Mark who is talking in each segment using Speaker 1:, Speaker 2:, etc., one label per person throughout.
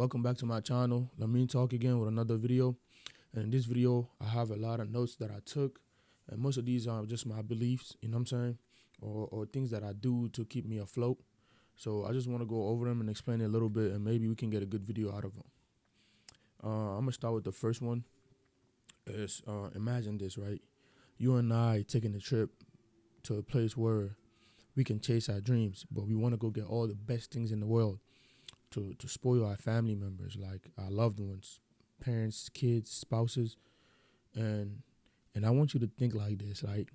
Speaker 1: Welcome back to my channel. Let me talk again with another video. And in this video, I have a lot of notes that I took. And most of these are just my beliefs, you know what I'm saying? Or things that I do to keep me afloat. So I just want to go over them and explain it a little bit, and maybe we can get a good video out of them. I'm going to start with the first one. Imagine this, right? You and I taking a trip to a place where we can chase our dreams, but we want to go get all the best things in the world to spoil our family members, like our loved ones, parents, kids, spouses, and I want you to think like this, like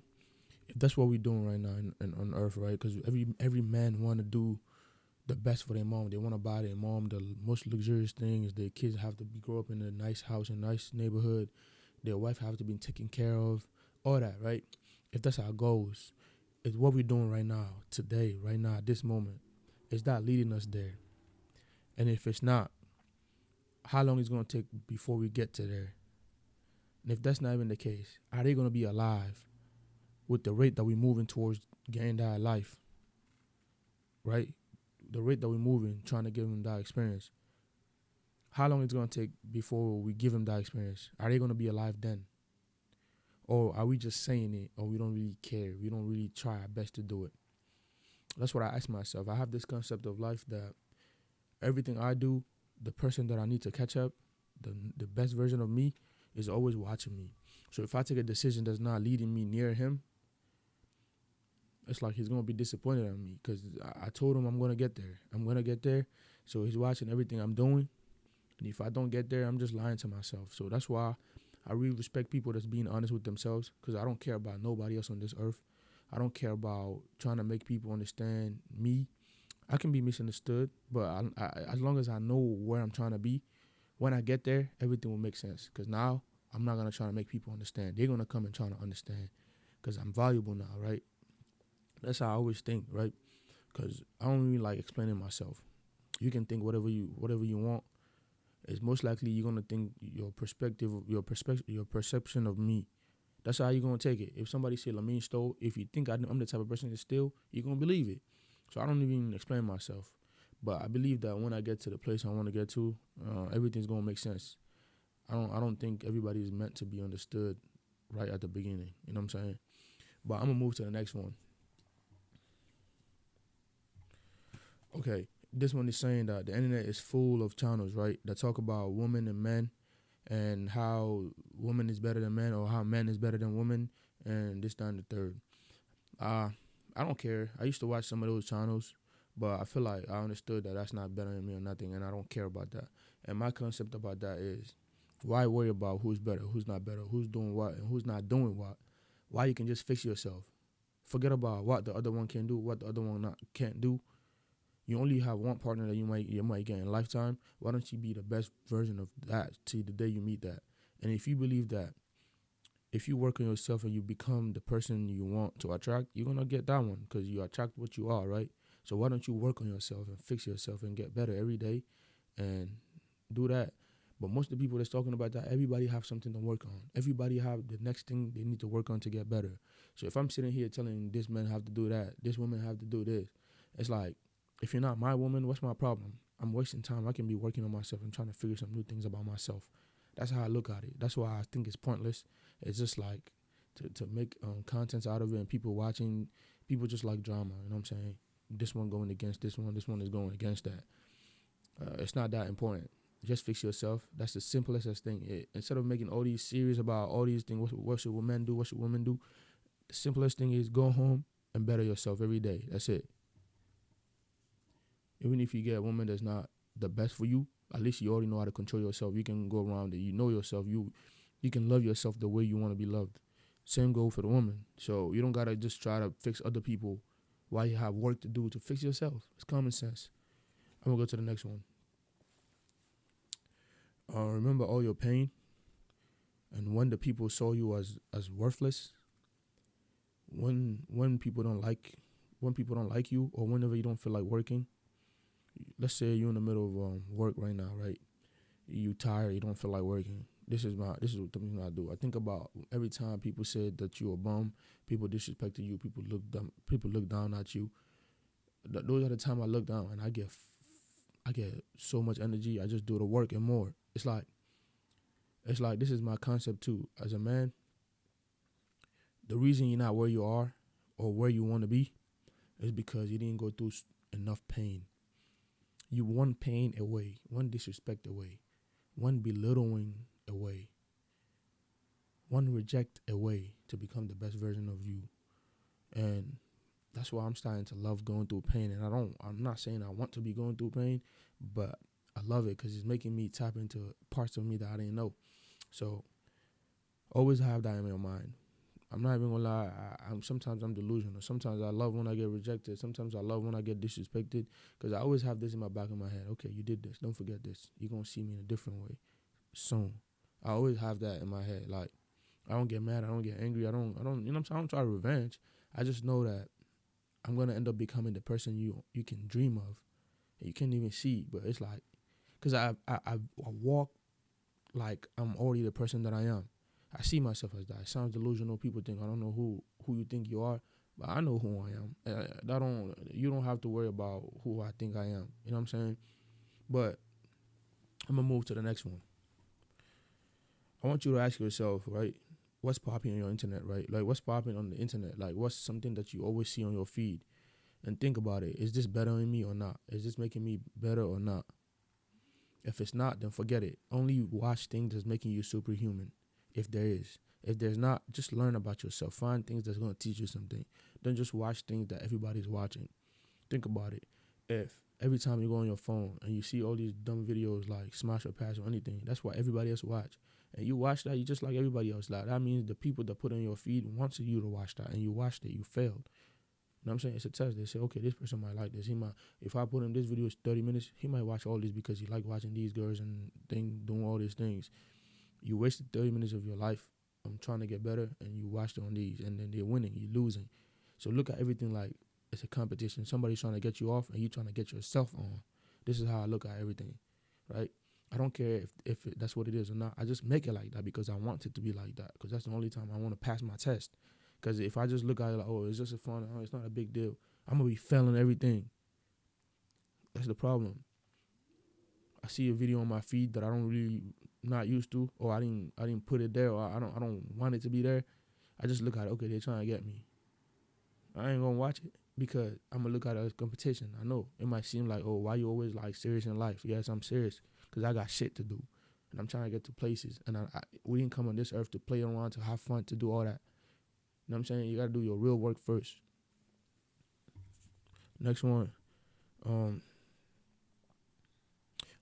Speaker 1: if that's what we're doing right now on Earth, right? Because every man want to do the best for their mom. They want to buy their mom the most luxurious things. Their kids have to grow up in a nice house, a nice neighborhood. Their wife have to be taken care of, all that, right? If that's our goals, it's what we're doing right now, today, right now, at this moment. Is that leading us there? And if it's not, how long it's going to take before we get to there? And if that's not even the case, are they going to be alive with the rate that we're moving towards getting that life, right? The rate that we're moving, trying to give them that experience. How long it's going to take before we give them that experience? Are they going to be alive then? Or are we just saying it, or we don't really care? We don't really try our best to do it. That's what I ask myself. I have this concept of life that everything I do, the person that I need to catch up, the best version of me is always watching me. So if I take a decision that's not leading me near him, it's like he's going to be disappointed in me because I told him I'm going to get there. I'm going to get there. So he's watching everything I'm doing. And if I don't get there, I'm just lying to myself. So that's why I really respect people that's being honest with themselves, because I don't care about nobody else on this earth. I don't care about trying to make people understand me. I can be misunderstood, but as long as I know where I'm trying to be, when I get there, everything will make sense. Because now I'm not going to try to make people understand. They're going to come and try to understand because I'm valuable now, right? That's how I always think, right? Because I don't really like explaining myself. You can think whatever you want. It's most likely you're going to think your perception of me. That's how you're going to take it. If somebody say Lamine stole, if you think I'm the type of person to steal, you're going to believe it. So I don't even explain myself. But I believe that when I get to the place I want to get to, everything's going to make sense. I don't think everybody is meant to be understood right at the beginning. You know what I'm saying? But I'm going to move to the next one. Okay, this one is saying that the internet is full of channels, right, that talk about women and men and how woman is better than men, or how men is better than women, and this, that, and the third. I don't care. I used to watch some of those channels, but I feel like I understood that that's not better than me or nothing, and I don't care about that. And my concept about that is, why worry about who's better, who's not better, who's doing what, and who's not doing what? Why you can just fix yourself. Forget about what the other one can do, what the other one can't do. You only have one partner that you might get in a lifetime. Why don't you be the best version of that till the day you meet that? And if you believe that, if you work on yourself and you become the person you want to attract, you're going to get that one because you attract what you are, right? So why don't you work on yourself and fix yourself and get better every day and do that? But most of the people that's talking about that, everybody have something to work on. Everybody have the next thing they need to work on to get better. So if I'm sitting here telling this man have to do that, this woman have to do this, it's like, if you're not my woman, what's my problem? I'm wasting time. I can be working on myself and trying to figure some new things about myself. That's how I look at it. That's why I think it's pointless. It's just like to make contents out of it, and people watching, people just like drama, you know what I'm saying? This one going against this one is going against that. It's not that important. Just fix yourself. That's the simplest thing. Instead of making all these series about all these things, what should men do, what should women do, the simplest thing is go home and better yourself every day. That's it. Even if you get a woman that's not the best for you, at least you already know how to control yourself. You can go around it. You know yourself. You can love yourself the way you want to be loved. Same goal for the woman. So you don't got to just try to fix other people while you have work to do to fix yourself. It's common sense. I'm going to go to the next one. Remember all your pain, and when the people saw you as worthless, when people don't like you, or whenever you don't feel like working. Let's say you're in the middle of work right now, right? You tired, you don't feel like working. This is what the thing I do. I think about every time people said that you're a bum, people disrespected you, people look down at you. Those are the time I look down and I I get so much energy. I just do the work and more. It's like this is my concept too. As a man, the reason you're not where you are or where you want to be is because you didn't go through enough pain. You one pain away, one disrespect away, one belittling away, one reject away to become the best version of you. And that's why I'm starting to love going through pain. And I'm not saying I want to be going through pain, but I love it because it's making me tap into parts of me that I didn't know. So always have that in your mind. I'm not even gonna lie. Sometimes I'm delusional. Sometimes I love when I get rejected. Sometimes I love when I get disrespected. Because I always have this in my back of my head. Okay, you did this. Don't forget this. You're gonna see me in a different way soon. I always have that in my head. Like, I don't get mad. I don't get angry. I don't. You know what I'm saying? I don't try revenge. I just know that I'm gonna end up becoming the person you can dream of, and you can't even see. But it's like, cause I walk like I'm already the person that I am. I see myself as that. It sounds delusional. People think I don't know who you think you are, but I know who I am. You don't have to worry about who I think I am. You know what I'm saying? But I'm gonna move to the next one. I want you to ask yourself, right? What's popping on your internet, right? Like, what's popping on the internet? Like, what's something that you always see on your feed? And think about it. Is this bettering me or not? Is this making me better or not? If it's not, then forget it. Only watch things that's making you superhuman. If there is. If there's not, just learn about yourself. Find things that's going to teach you something. Don't just watch things that everybody's watching. Think about it. If every time you go on your phone and you see all these dumb videos like Smash or Pass or anything, that's what everybody else watch. And you watch that, you just like everybody else. Like, that means the people that put on your feed wants you to watch that, and you watched it, you failed. You know what I'm saying? It's a test. They say, okay, this person might like this. If I put him this video is 30 minutes, he might watch all this because he like watching these girls and doing all these things. You wasted 30 minutes of your life. I'm trying to get better, and you watched on these, and then they're winning, you're losing. So look at everything like it's a competition. Somebody's trying to get you off, and you're trying to get yourself on. This is how I look at everything, right? I don't care if that's what it is or not. I just make it like that because I want it to be like that, because that's the only time I want to pass my test. Because if I just look at it like, oh, it's just a fun, oh, it's not a big deal, I'm going to be failing everything. That's the problem. I see a video on my feed that I don't really not used to, or I didn't put it there, or I don't want it to be there. I just look at it, okay, they're trying to get me. I ain't gonna watch it because I'm gonna look at it as competition. I know it might seem like, oh, why you always like serious in life? Yes, I'm serious because I got shit to do, and I'm trying to get to places. And we didn't come on this earth to play around, to have fun, to do all that. You know what I'm saying? You gotta do your real work first. Next one,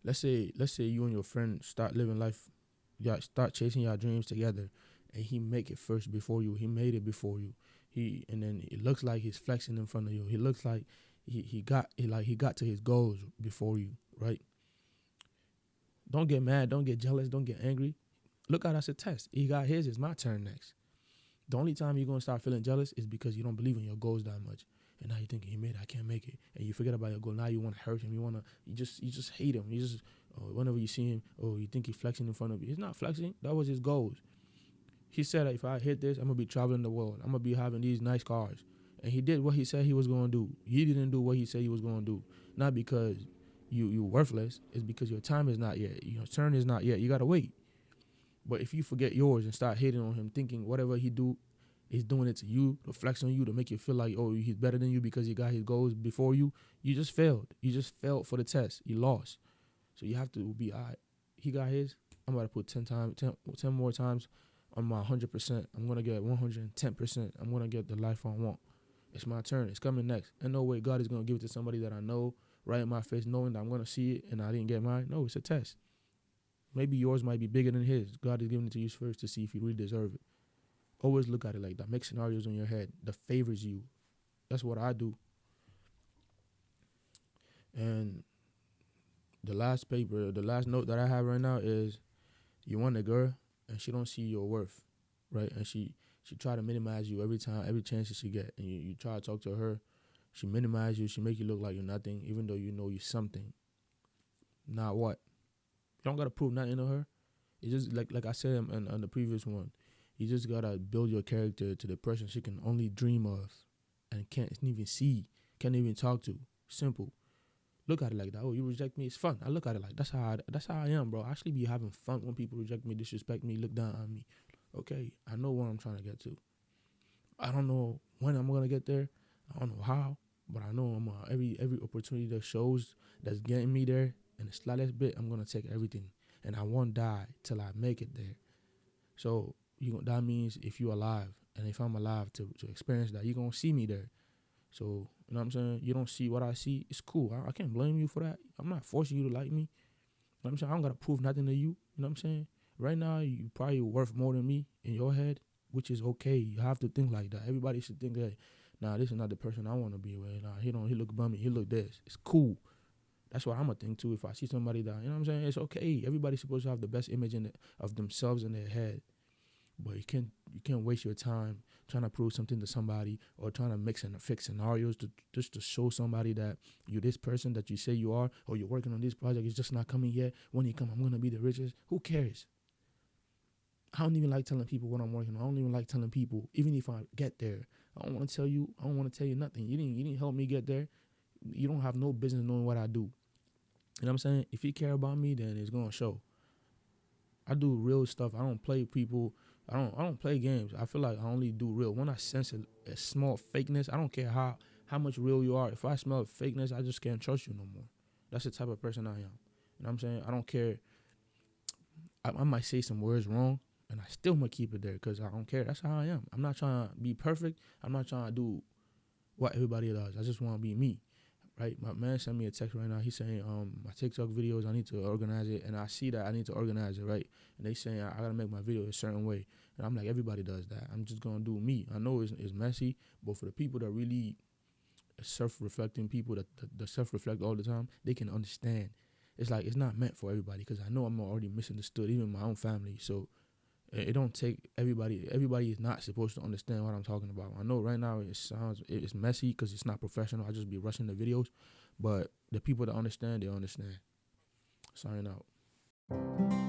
Speaker 1: let's say you and your friend start living life, y'all start chasing your dreams together, and he make it first before you. He made it before you. And then it looks like he's flexing in front of you. He looks like he got to his goals before you, right? Don't get mad. Don't get jealous. Don't get angry. Look at it as a test. He got his. It's my turn next. The only time you're gonna start feeling jealous is because you don't believe in your goals that much. And now you're thinking, he made it, I can't make it. And you forget about your goal. Now you want to hurt him. You just hate him. Whenever you see him, you think he's flexing in front of you. He's not flexing. That was his goals. He said, if I hit this, I'm going to be traveling the world. I'm going to be having these nice cars. And he did what he said he was going to do. He didn't do what he said he was going to do. Not because you worthless. It's because your time is not yet. Your turn is not yet. You got to wait. But if you forget yours and start hating on him, thinking whatever he do, he's doing it to you, to flex on you, to make you feel like, oh, he's better than you because he got his goals before you, you just failed. You just failed for the test. You lost. So you have to be, all right, he got his. I'm about to put 10 more times on my 100%. I'm going to get 110%. I'm going to get the life I want. It's my turn. It's coming next. And no way God is going to give it to somebody that I know right in my face, knowing that I'm going to see it and I didn't get mine. No, it's a test. Maybe yours might be bigger than his. God is giving it to you first to see if you really deserve it. Always look at it like that. Make scenarios in your head that favors you. That's what I do. And the last note that I have right now is, you want a girl and she don't see your worth, right? And she try to minimize you every chance that she get. And you try to talk to her, she minimize you, she make you look like you're nothing, even though you know you're something. Now what? You don't gotta prove nothing to her. It's just like I said on the previous one. You just gotta build your character to the person she can only dream of, and can't even see, can't even talk to. Simple. look at it like that. Oh, you reject me, it's fun. I look at it like that's how I am, bro. I actually be having fun when people reject me, disrespect me, look down on me. Okay, I know where I'm trying to get to. I don't know when I'm gonna get there. I don't know how, but I know every opportunity that shows that's getting me there in the slightest bit, I'm gonna take everything, and I won't die till I make it there. So that means if you're alive, and if I'm alive to experience that, you're gonna see me there. So you know what I'm saying? You don't see what I see. It's cool. I can't blame you for that. I'm not forcing you to like me. You know what I'm saying? I don't gotta prove nothing to you. You know what I'm saying? Right now, you probably worth more than me in your head, which is okay. You have to think like that. Everybody should think that, nah, this is not the person I want to be with. Nah, he look bummy. He look this. It's cool. That's what I'm gonna think too. If I see somebody that, you know what I'm saying? It's okay. Everybody's supposed to have the best image of themselves in their head. But you can't waste your time trying to prove something to somebody or trying to mix and fix scenarios to show somebody that you're this person that you say you are, or you're working on this project. It's just not coming yet. When you come, I'm gonna be the richest. Who cares? I don't even like telling people what I'm working on. I don't even like telling people, even if I get there. I don't want to tell you. I don't want to tell you nothing. You didn't help me get there. You don't have no business knowing what I do. You know what I'm saying? If you care about me, then it's gonna show. I do real stuff. I don't play people. I don't play games. I feel like I only do real. When I sense a small fakeness, I don't care how much real you are. If I smell fakeness, I just can't trust you no more. That's the type of person I am. You know what I'm saying? I don't care. I might say some words wrong, and I still might keep it there because I don't care. That's how I am. I'm not trying to be perfect. I'm not trying to do what everybody does. I just want to be me. Right, my man sent me a text right now. He's saying, my TikTok videos, I need to organize it, and I see that I need to organize it, right? And they saying I gotta make my video a certain way, and I'm like, everybody does that. I'm just gonna do me. I know it's messy, but for the people that really self-reflecting people that self-reflect all the time, they can understand. It's like it's not meant for everybody because I know I'm already misunderstood, even my own family. So it don't take everybody. Everybody is not supposed to understand what I'm talking about. I know right now it's messy because it's not professional. I just be rushing the videos, but the people that understand, they understand. Signing out.